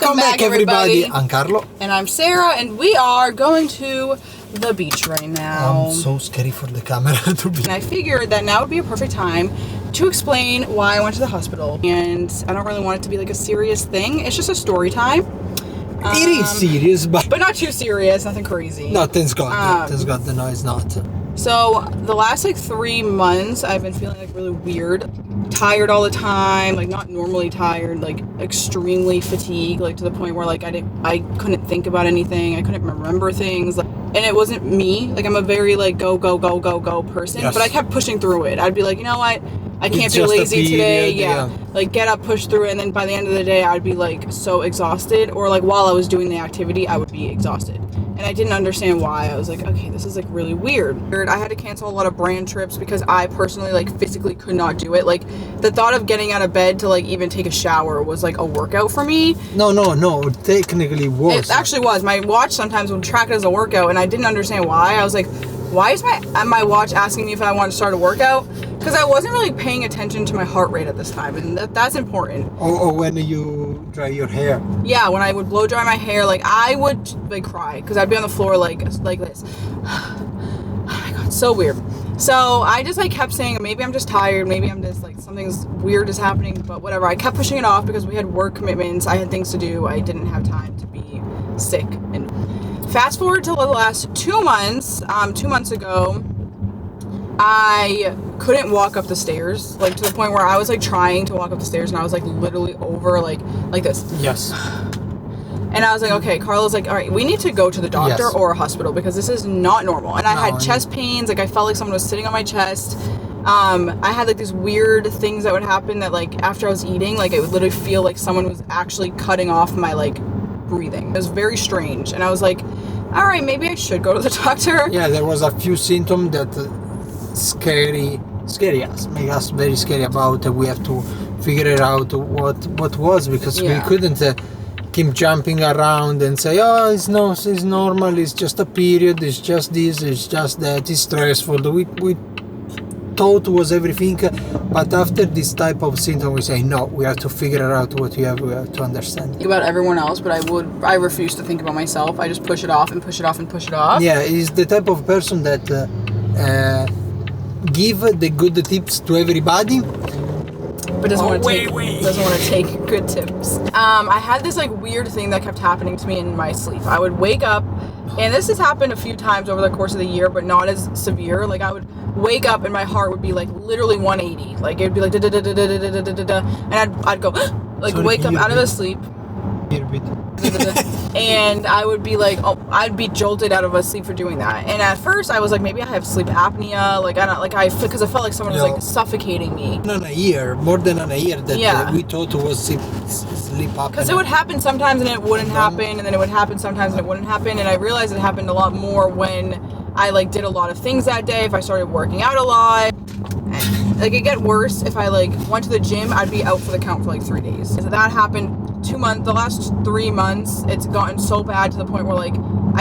Welcome back, everybody. I'm Carlo. And I'm Sarah, and we are going to the beach right now. I'm so scary for the camera to be. And I figured that now would be a perfect time to explain why I went to the hospital. And I don't really want it to be like a serious thing. It's just a story time. It is serious, but not too serious, nothing crazy. No, thanks God. Thanks God, the noise not. So the last 3 months, I've been feeling really weird, tired all the time, not normally tired, extremely fatigued, to the point where I couldn't think about anything, I couldn't remember things, and it wasn't me. I'm a very go person, yes. But I kept pushing through it. I'd be like, you know what? I can't be just lazy today. Yeah. Get up, push through it, and then by the end of the day, I'd be so exhausted, or while I was doing the activity, I would be exhausted. And I didn't understand why. I was like, okay, this is really weird. I had to cancel a lot of brand trips because I personally physically could not do it. The thought of getting out of bed to even take a shower was a workout for me. No, technically was. It actually was. My watch sometimes would track it as a workout, and I didn't understand why. I was like, why is my watch asking me if I want to start a workout? Because I wasn't really paying attention to my heart rate at this time, and that's important. Or when you dry your hair. Yeah, when I would blow dry my hair, I would cry because I'd be on the floor like this. Oh my God, so weird. So I just kept saying, maybe I'm just tired, maybe I'm just something's weird is happening, but whatever. I kept pushing it off because we had work commitments, I had things to do, I didn't have time to be sick. And fast forward to the last 2 months. 2 months ago, I couldn't walk up the stairs, to the point where I was trying to walk up the stairs, and I was literally over like this. Yes. And I was like, okay, Carla's all right, we need to go to the doctor Yes. or a hospital because this is not normal. And I had chest pains, I felt like someone was sitting on my chest. I had these weird things that would happen that after I was eating, it would literally feel like someone was actually cutting off my breathing. It was very strange. And I was like, all right, maybe I should go to the doctor. Yeah, there was a few symptoms that scary us, make us very scary about. We have to figure it out what was, because we couldn't keep jumping around and say, oh, it's normal, it's just a period, it's just this, it's just that, it's stressful. We thought was everything, but after this type of symptom we say, no, we have to figure out what we have to understand. Think about everyone else, but I refuse to think about myself. I just push it off and push it off and push it off. Yeah, he's the type of person that give the good tips to everybody, but doesn't want to take good tips. I had this weird thing that kept happening to me in my sleep. I would wake up, and this has happened a few times over the course of the year, but not as severe. I would wake up and my heart would be literally 180. It would be da da da da da da da da da, and I'd go Sorry, wake up out of a sleep. And I would be I'd be jolted out of a sleep for doing that. And at first I was maybe I have sleep apnea, because I felt like someone was suffocating me. More than a year that we thought was sleep apnea. Because it would happen sometimes and it wouldn't happen, and then it would happen sometimes and it wouldn't happen, and I realized it happened a lot more when I did a lot of things that day. If I started working out a lot, it'd get worse if I went to the gym. I'd be out for the count for 3 days. So that happened 2 months. The last 3 months, it's gotten so bad to the point where I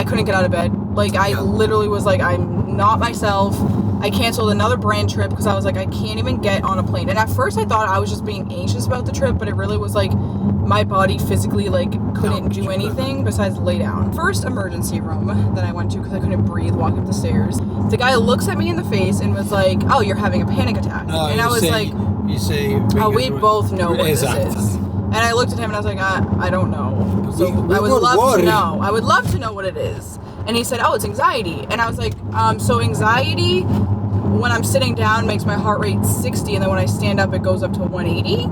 couldn't get out of bed. I literally was I'm not myself. I canceled another brand trip because I was I can't even get on a plane. And at first I thought I was just being anxious about the trip, but it really was my body physically couldn't do anything besides lay down. First emergency room that I went to because I couldn't breathe walking up the stairs. The guy looks at me in the face and was like, oh, you're having a panic attack. No, and I was you say, oh, we both know what this is. And I looked at him and I was like, I don't know. So I would love to know. I would love to know what it is. And he said, oh, it's anxiety. And I was like, so anxiety, when I'm sitting down, makes my heart rate 60, and then when I stand up, it goes up to 180?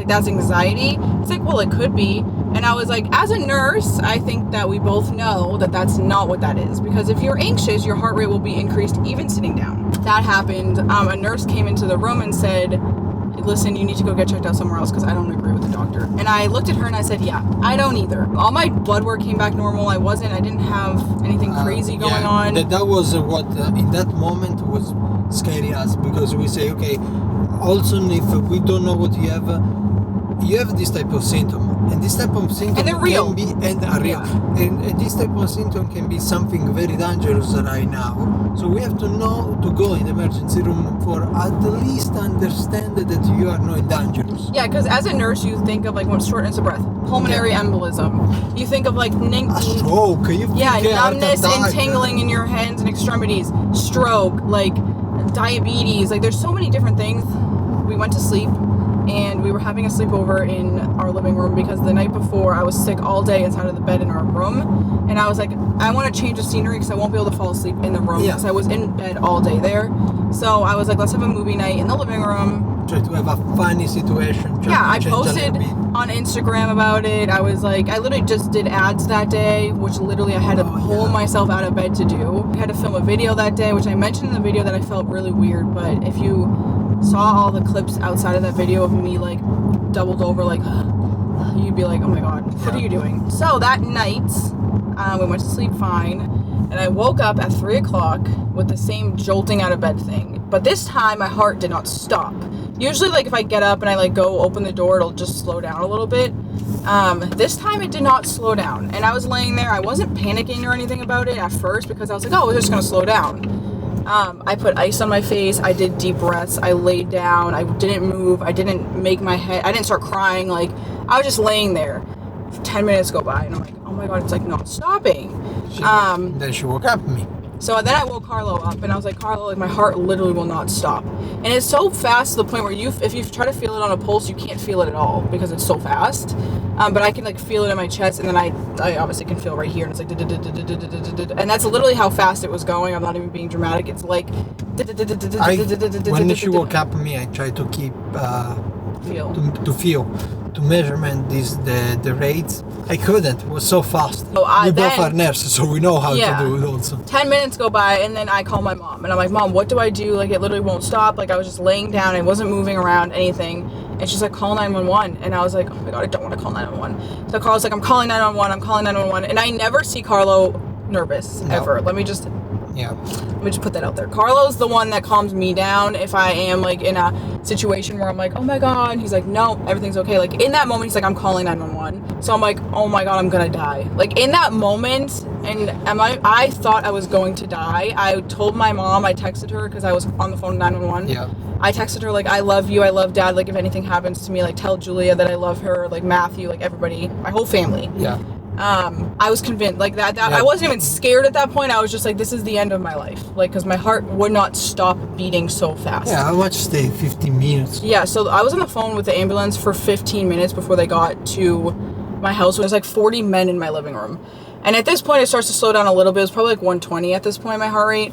That's anxiety? It's well, it could be. And I was as a nurse, I think that we both know that that's not what that is. Because if you're anxious, your heart rate will be increased even sitting down. That happened. A nurse came into the room and said, listen, you need to go get checked out somewhere else because I don't agree with the doctor. And I looked at her and I said, yeah, I don't either. All my blood work came back normal. I didn't have anything crazy going on. That was what in that moment was scary us, because we say, okay, also if we don't know what you have, you have this type of symptom, and this type of symptom And they're real. can be and are real, and this type of symptom can be something very dangerous right now. So we have to know to go in the emergency room for at least understand that you are not dangerous. Yeah, because as a nurse, you think of like when shortness of breath, pulmonary embolism. You think of like A stroke. You think numbness and tingling in your hands and extremities, stroke, like diabetes. Like there's so many different things. We went to sleep. And we were having a sleepover in our living room because the night before I was sick all day inside of the bed in our room. And I was like, I want to change the scenery because I won't be able to fall asleep in the room because I was in bed all day there. So I was like, let's have a movie night in the living room. Try to have a funny situation. I posted on Instagram about it. I was like, I literally just did ads that day, which literally I had to pull myself out of bed to do. I had to film a video that day, which I mentioned in the video that I felt really weird. But if you saw all the clips outside of that video of me like doubled over, like you'd be like, oh my god, what are you doing? So that night we went to sleep fine, and I woke up at 3 o'clock with the same jolting out of bed thing, but this time my heart did not stop. Usually like if I get up and I like go open the door, it'll just slow down a little bit. This time it did not slow down, and I was laying there. I wasn't panicking or anything about it at first because I was like, oh, it's just gonna slow down. I put ice on my face. I did deep breaths. I laid down. I didn't move. I didn't make my head. I didn't start crying. Like I was just laying there. 10 minutes go by, and I'm like, oh my god, it's like not stopping. Then she woke up me. So then I woke Carlo up, and I was like, Carlo, like my heart literally will not stop. And it's so fast to the point where if you try to feel it on a pulse, you can't feel it at all because it's so fast. But I can like feel it in my chest, and then I obviously can feel right here, and it's like, and that's literally how fast it was going. I'm not even being dramatic. It's like, when she woke up me, I tried to keep to measurement the rates. I couldn't. It was so fast. We both are nurses, so we know how to do it also. 10 minutes go by, and then I call my mom, and I'm like, Mom, what do I do? Like, it literally won't stop. Like, I was just laying down. I wasn't moving around, anything. And she's like, call 911. And I was like, oh my god, I don't want to call 911. So Carlo's like, I'm calling 911. And I never see Carlo nervous, ever. Let me just put that out there. Carlo's the one that calms me down if I am like in a situation where I'm like, oh my god. He's like, no, everything's okay. Like in that moment, he's like, I'm calling 911. So I'm like, oh my god, I'm gonna die. Like in that moment, and I thought I was going to die. I told my mom, I texted her because I was on the phone 911. Yeah. I texted her like, I love you, I love Dad. Like if anything happens to me, like tell Julia that I love her. Like Matthew, like everybody, my whole family. Yeah. I was convinced like that I wasn't even scared at that point. I was just like, this is the end of my life, like because my heart would not stop beating so fast. How much stay? 15 minutes. So I was on the phone with the ambulance for 15 minutes before they got to my house. There's like 40 men in my living room, and at this point it starts to slow down a little bit. It was probably like 120 at this point, my heart rate.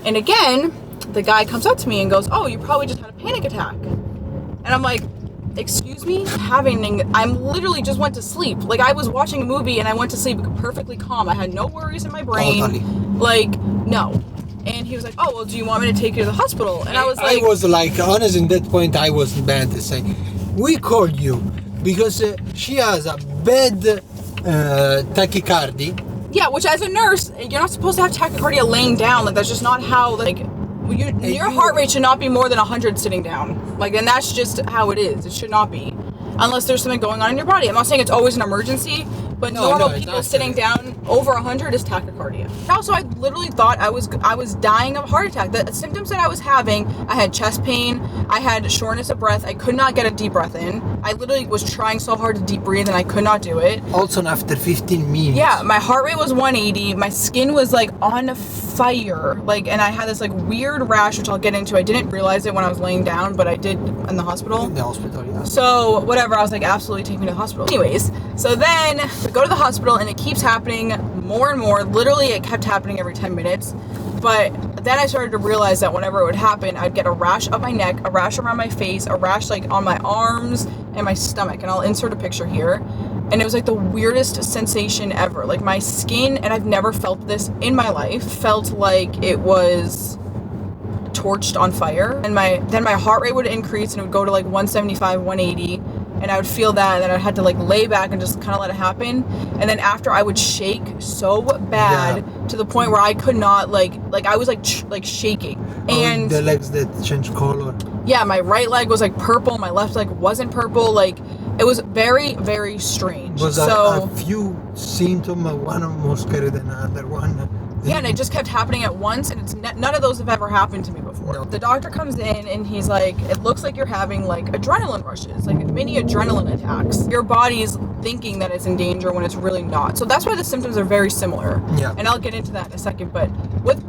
And again the guy comes up to me and goes, oh, you probably just had a panic attack. And I'm like, excuse me? I'm literally just went to sleep. Like I was watching a movie and I went to sleep perfectly calm. I had no worries in my brain. Totally. Like, no. And he was like, oh, well, do you want me to take you to the hospital? And I was like, honest, in that point, I was bad to say, we called you because she has a bad tachycardia. Yeah, which as a nurse, you're not supposed to have tachycardia laying down. Like that's just not how, like, your heart rate should not be more than 100 sitting down. Like, and that's just how it is. It should not be. Unless there's something going on in your body. I'm not saying it's always an emergency, but normal people sitting down over 100 is tachycardia. Also, I literally thought I was dying of a heart attack. The symptoms that I was having, I had chest pain, I had shortness of breath, I could not get a deep breath in. I literally was trying so hard to deep breathe and I could not do it. Also after 15 minutes. Yeah, my heart rate was 180, my skin was like on fire, like, and I had this like weird rash, which I'll get into. I didn't realize it when I was laying down, but I did in the hospital. In the hospital, yeah. So whatever, I was like, absolutely take me to the hospital. Anyways, so then we go to the hospital and it keeps happening more and more. Literally, it kept happening every 10 minutes. But then I started to realize that whenever it would happen, I'd get a rash up my neck, a rash around my face, a rash like on my arms and my stomach. And I'll insert a picture here. And it was like the weirdest sensation ever. Like my skin, and I've never felt this in my life, felt like it was torched on fire. And then my heart rate would increase and it would go to like 175, 180. And I would feel that, and then I'd have to like lay back and just kind of let it happen. And then after, I would shake so bad to the point where I could not like I was like shaking. And the legs that change color. Yeah, my right leg was like purple, my left leg wasn't purple. Like It was very, very strange. Was a few symptoms, one more scary than the other one. Yeah, and it just kept happening at once, and it's none of those have ever happened to me before. No. The doctor comes in, and he's like, it looks like you're having, like, adrenaline rushes, like mini adrenaline attacks. Your body's thinking that it's in danger when it's really not. So that's why the symptoms are very similar. Yeah. And I'll get into that in a second, but with...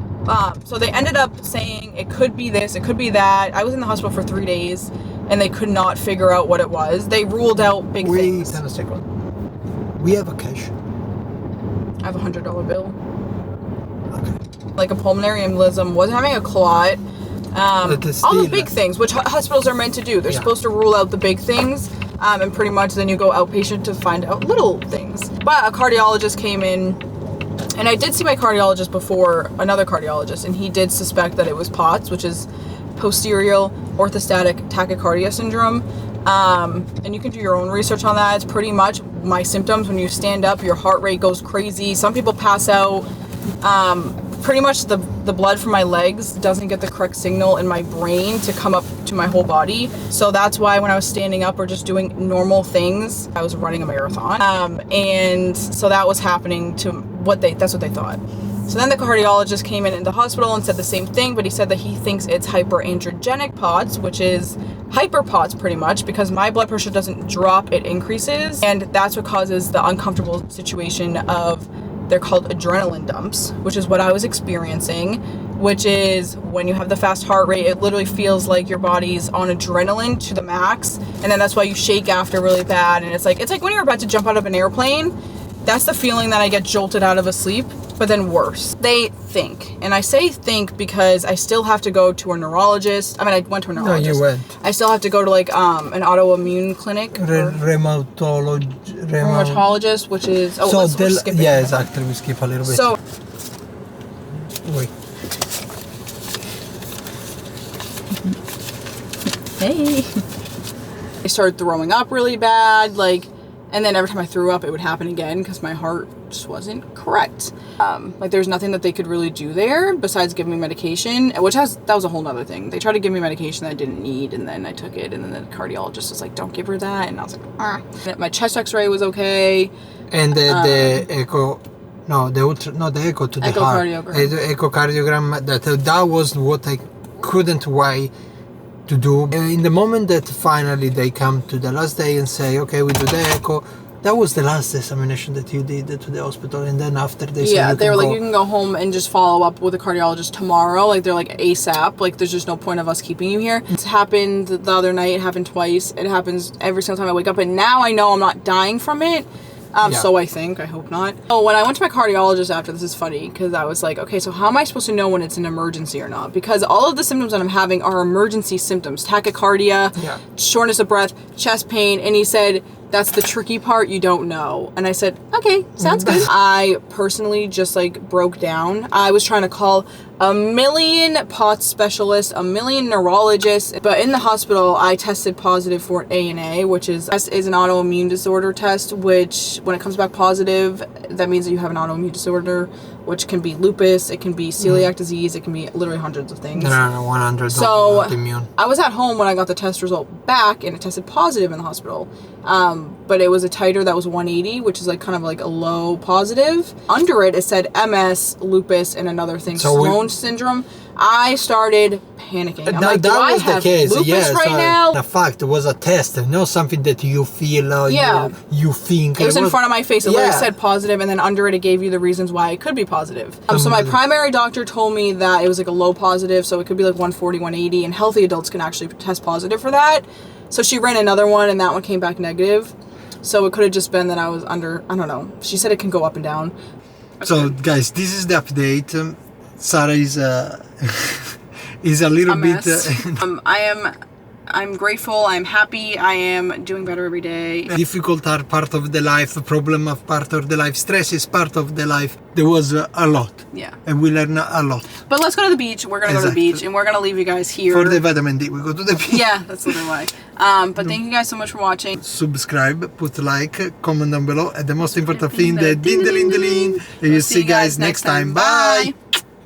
so they ended up saying it could be this, it could be that. I was in the hospital for 3 days, and they could not figure out what it was. They ruled out big things. Wait a second. We have a cash. I have a $100 bill. Okay. Like a pulmonary embolism, was having a clot. All the big things, which hospitals are meant to do. They're supposed to rule out the big things, and pretty much then you go outpatient to find out little things. But a cardiologist came in, and I did see my cardiologist before, another cardiologist, and he did suspect that it was POTS, which is posterior orthostatic tachycardia syndrome. And you can do your own research on that. It's pretty much my symptoms. When you stand up, your heart rate goes crazy. Some people pass out. Pretty much the blood from my legs doesn't get the correct signal in my brain to come up to my whole body. So that's why when I was standing up or just doing normal things, I was running a marathon. And so that was happening to that's what they thought. So then the cardiologist came in the hospital and said the same thing, but he said that he thinks it's hyperandrogenic POTS, which is hyper POTS pretty much, because my blood pressure doesn't drop, it increases. And that's what causes the uncomfortable situation of, they're called adrenaline dumps, which is what I was experiencing, which is when you have the fast heart rate, it literally feels like your body's on adrenaline to the max. And then that's why you shake after really bad. And it's like when you're about to jump out of an airplane, that's the feeling that I get jolted out of a sleep, but then worse. They think, and I say think because I still have to go to a neurologist. I mean, I went to a neurologist. No, you went. I still have to go to like an autoimmune clinic. Rheumatologist, which is... we're skipping. Yeah, exactly. We skip a little bit. So... Wait. Hey. I started throwing up really bad, and then every time I threw up, it would happen again because my heart just wasn't correct. There's nothing that they could really do there besides give me medication, that was a whole nother thing. They tried to give me medication that I didn't need, and then I took it, and then the cardiologist was like, don't give her that, and I was like, ah. My chest x-ray was okay. And the echo... No, the echo to the heart. The echocardiogram, that was what I couldn't wait to do. In the moment that finally they come to the last day and say, okay, we do the echo, that was the last examination that you did to the hospital, and then after they said they were like, you can go home and just follow up with a cardiologist tomorrow. They're like ASAP. There's just no point of us keeping you here. It's happened the other night. It happened twice. It happens every single time I wake up, and now I know I'm not dying from it. So I think, I hope not. Oh, when I went to my cardiologist after, this is funny, because I was like, okay, so how am I supposed to know when it's an emergency or not? Because all of the symptoms that I'm having are emergency symptoms. Tachycardia, shortness of breath, chest pain, and he said, that's the tricky part, you don't know. And I said, okay, sounds good. I personally just broke down. I was trying to call a million POTS specialists, a million neurologists, but in the hospital, I tested positive for ANA, which is an autoimmune disorder test, which when it comes back positive, that means that you have an autoimmune disorder, which can be lupus, it can be celiac disease, it can be literally hundreds of things. No, 100. So I was at home when I got the test result back, and it tested positive in the hospital. But it was a titer that was 180, which is kind of a low positive. Under it said MS, lupus, and another thing, Sloan syndrome. I started panicking. I'm like, do I have lupus right now? The fact it was a test, not something that you feel, you think. It was in front of my face. It literally said positive, and then under it gave you the reasons why it could be positive. So my primary doctor told me that it was a low positive, so it could be 140, 180, and healthy adults can actually test positive for that. So she ran another one, and that one came back negative. So it could have just been that I was under, I don't know. She said it can go up and down. So guys, this is the update. Sarah is is a little bit... I'm grateful, I'm happy, I am doing better every day. Difficult are part of the life, problem of part of the life, stress is part of the life. There was a lot. Yeah. And we learned a lot. But let's go to the beach. We're going to go to the beach, and we're going to leave you guys here. For the vitamin D, we go to the beach. Yeah, that's literally why. But thank you guys so much for watching. Subscribe, put like, comment down below, and the most important thing, the ding-a-ling-a-ling. And you see you guys next time. Bye!